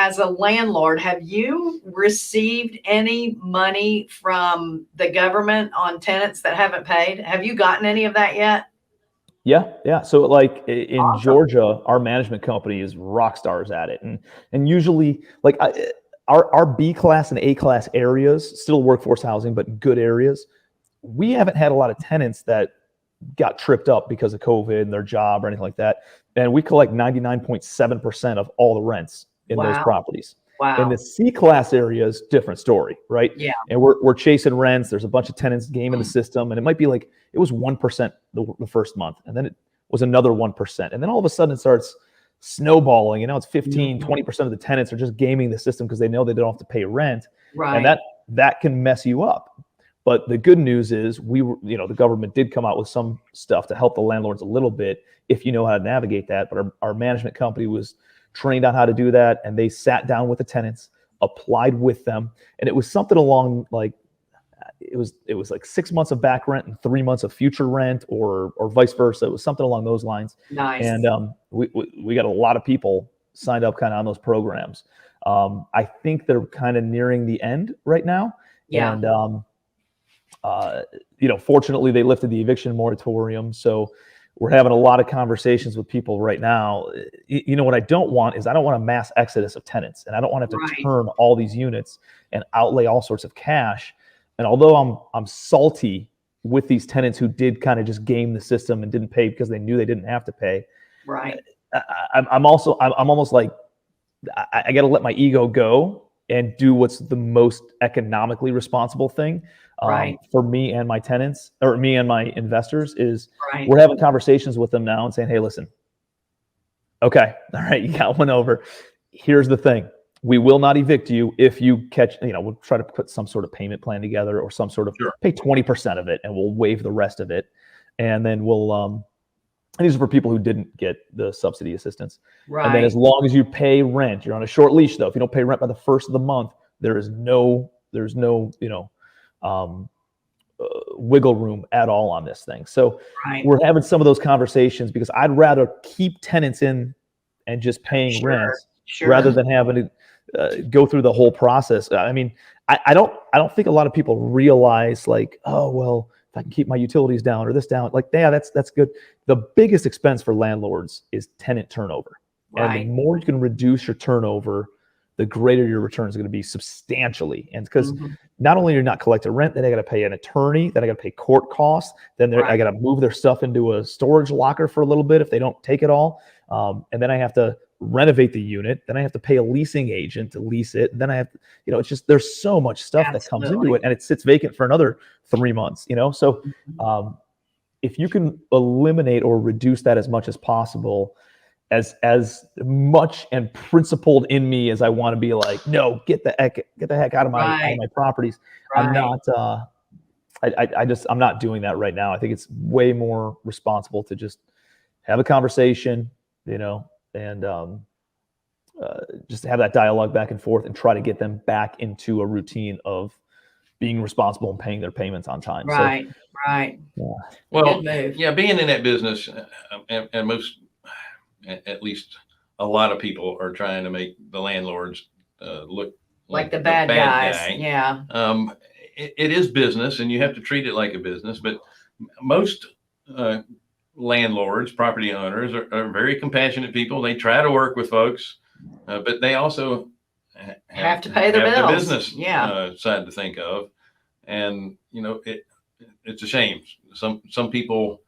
as a landlord, have you received any money from the government on tenants that haven't paid? Have you gotten any of that yet? Yeah. So like in Awesome. Georgia, our management company is rock stars at it, and usually like our B class and A class areas, still workforce housing, but good areas. We haven't had a lot of tenants that got tripped up because of COVID and their job or anything like that. And we collect 99.7% of all the rents in those Wow. properties. Wow. In the C class areas, different story, right? Yeah. And we're chasing rents. There's a bunch of tenants gaming the system, and it might be like it was 1% the first month, and then it was another 1%, and then all of a sudden it starts snowballing. You know, it's 15, 20% of the tenants are just gaming the system because they know they don't have to pay rent, Right. and that can mess you up. But the good news is the government did come out with some stuff to help the landlords a little bit if you know how to navigate that. But our management company was trained on how to do that, and they sat down with the tenants, applied with them, and it was something along like it was like 6 months of back rent and 3 months of future rent, or vice versa. It was something along those lines. Nice. And we got a lot of people signed up kind of on those programs. I think they're kind of nearing the end right now. Yeah. And fortunately they lifted the eviction moratorium, so we're having a lot of conversations with people right now. What I don't want is I don't want a mass exodus of tenants, and I don't want to have to turn all these units and outlay all sorts of cash. And although I'm salty with these tenants who did kind of just game the system and didn't pay because they knew they didn't have to pay, right? I'm almost like I got to let my ego go and do what's the most economically responsible thing for me and my tenants, or me and my investors. Is we're having conversations with them now and saying, hey, listen, okay, all right, you got one over. Here's the thing. We will not evict you if you catch, we'll try to put some sort of payment plan together, or some sort of pay 20% of it and we'll waive the rest of it. And then we'll, and these are for people who didn't get the subsidy assistance. Right. And then as long as you pay rent, you're on a short leash though. If you don't pay rent by the first of the month, there's no, wiggle room at all on this thing. So we're having some of those conversations because I'd rather keep tenants in and just paying rent rather than having to go through the whole process. I mean, I don't think a lot of people realize like, oh, well, if I can keep my utilities down or this down, like, yeah, that's good. The biggest expense for landlords is tenant turnover. And the more you can reduce your turnover, the greater your returns are going to be substantially. And because not only are you not collecting rent, then I got to pay an attorney, then I got to pay court costs, then I got to move their stuff into a storage locker for a little bit if they don't take it all. And then I have to renovate the unit, then I have to pay a leasing agent to lease it, and then I have to, it's just there's so much stuff that comes into it, and it sits vacant for another 3 months. So if you can eliminate or reduce that as much as possible, as much and principled in me as I want to be like, no, get the heck out of my properties. I'm not I'm not doing that right now. I think it's way more responsible to just have a conversation, and just have that dialogue back and forth and try to get them back into a routine of being responsible and paying their payments on time. Right. Yeah. Well, yeah, being in that business, and most, at least a lot of people are trying to make the landlords look like the bad guys. Guy. Yeah. It is business, and you have to treat it like a business. But most landlords, property owners, are very compassionate people. They try to work with folks, but they also have to pay their bills. The business side to think of, and it's a shame. Some people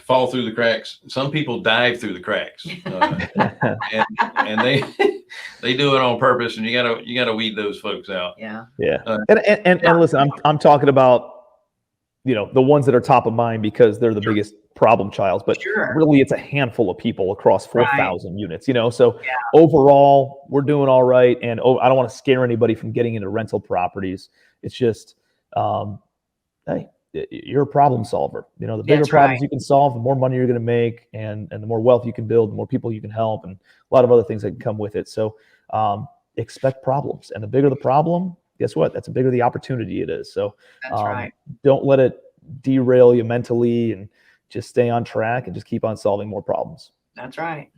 fall through the cracks. Some people dive through the cracks, and they do it on purpose. And you gotta weed those folks out. Yeah. And listen, I'm talking about the ones that are top of mind because they're the biggest problem childs, but really it's a handful of people across 4,000 units, so overall we're doing all right. And I don't want to scare anybody from getting into rental properties. It's just, hey, you're a problem solver. The bigger problems you can solve, the more money you're going to make, and the more wealth you can build, the more people you can help, and a lot of other things that can come with it. So expect problems, and the bigger the problem, guess what? That's the bigger the opportunity it is. So don't let it derail you mentally, and just stay on track and just keep on solving more problems. That's right.